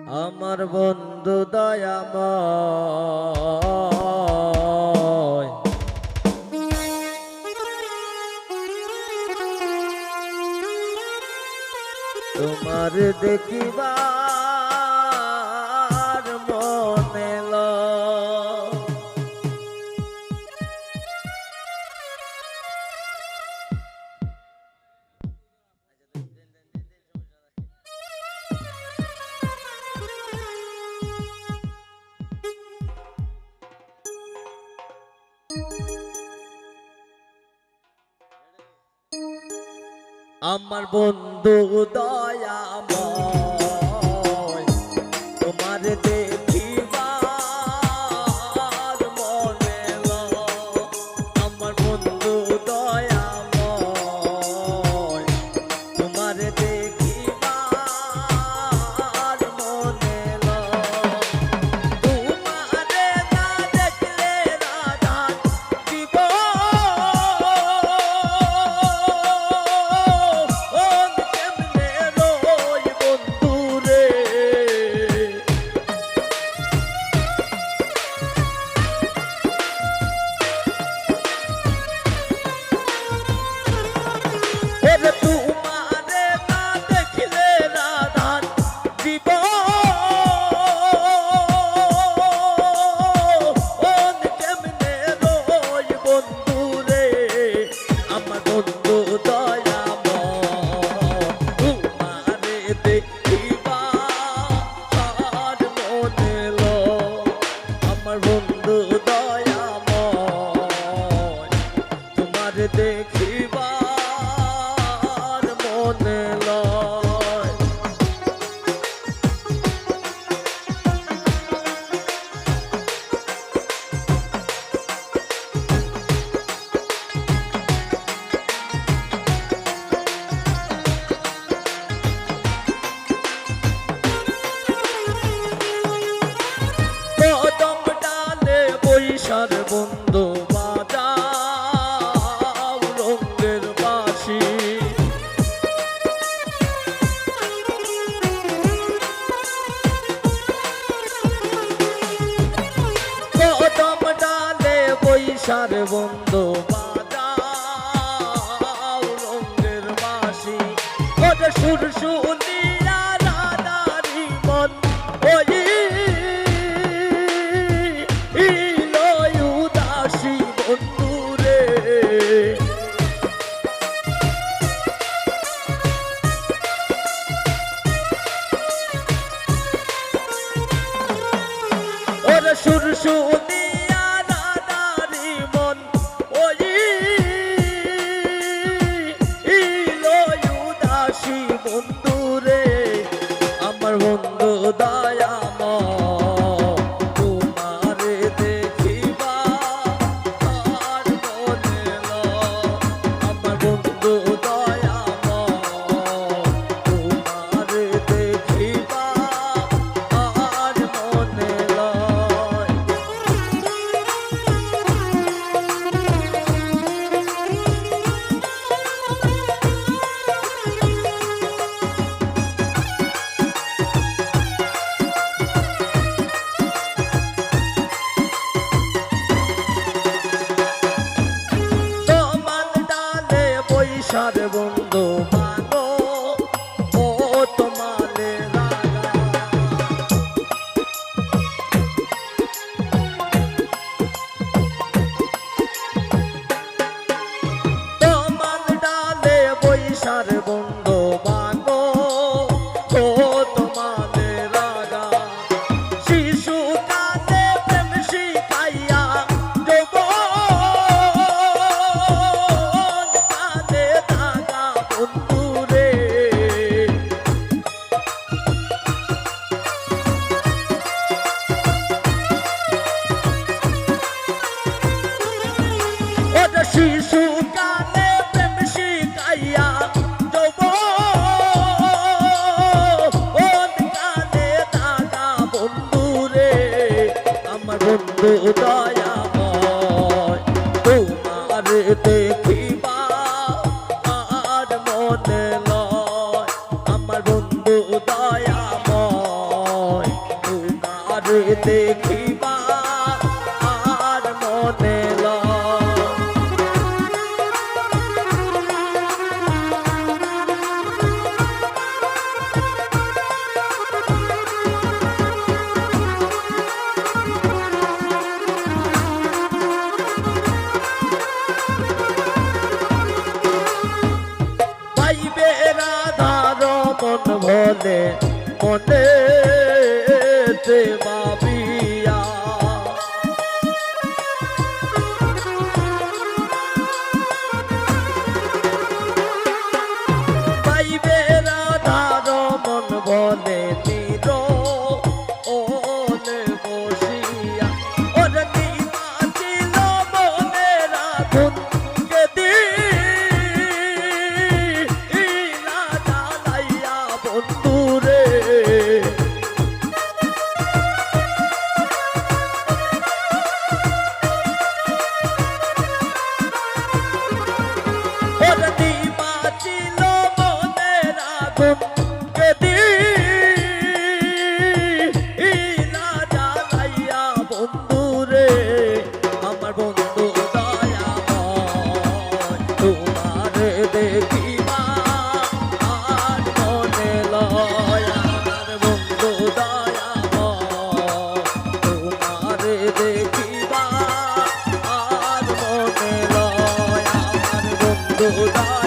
আমার বন্ধু দয়াময় তোমার দেখিবার মনে লয়। আমার বন্ধু দয়াময় তোমার দেখিবার মনে লয়। আমার বন্ধু দয়াময় তোমার দেখিবার মনে লয়। তোমারে না দেখলে রাধা দেখিবার মনে লয়। কদম ডালে বৈশার বন্ধু বৈশার বন্ধু বাজাও রঙের বাঁশি। ওরে সুর শুনিয়া রাধারি মন ওই লয় উদাসী বন্ধু রে। ওরে সুর শুনিয়া বন্ধুরে আমার বন্ধু দয়াময় তোমার দেখিবার মনে লয়। আমার বন্ধু দয়াময় তোমার দেখিবার মনে লয়। বৈশার বন্ধু মানো ও তোমালে রাগা। তোমার ডালে বৈশার বন্ধু মানো ও তোমালে রাগা। শিশু কালে প্রেম শিখাইয়া শিশু কালে প্রেম শিখাইয়া কালে দাদা বন্ধু রে। আমার বন্ধু দয়াময় তোমার দেখিবার মনে লয়। আমার বন্ধু দয়াময় দেখিবা আর মনে লয়। পাইবে রাধার মন ভোলে মনে ভাবিয়া, পাইবে রাধার মন বলে নির ওলে বসিয়া। ওরে কি বাঁচিল মনের আগুন দিলা জ্বালাইয়া বন্ধুরে। ওরে কি বাঁচিল মনের আগুন দিলা জ্বালাইয়া বন্ধুরে। আমার বন্ধু দয়াময় তোমারে দেখিবা আর মনে লয়। আমার বন্ধু দয়াময় তোমারে দেখিবা আর মনে লয়। আমার বন্ধু দয়াময়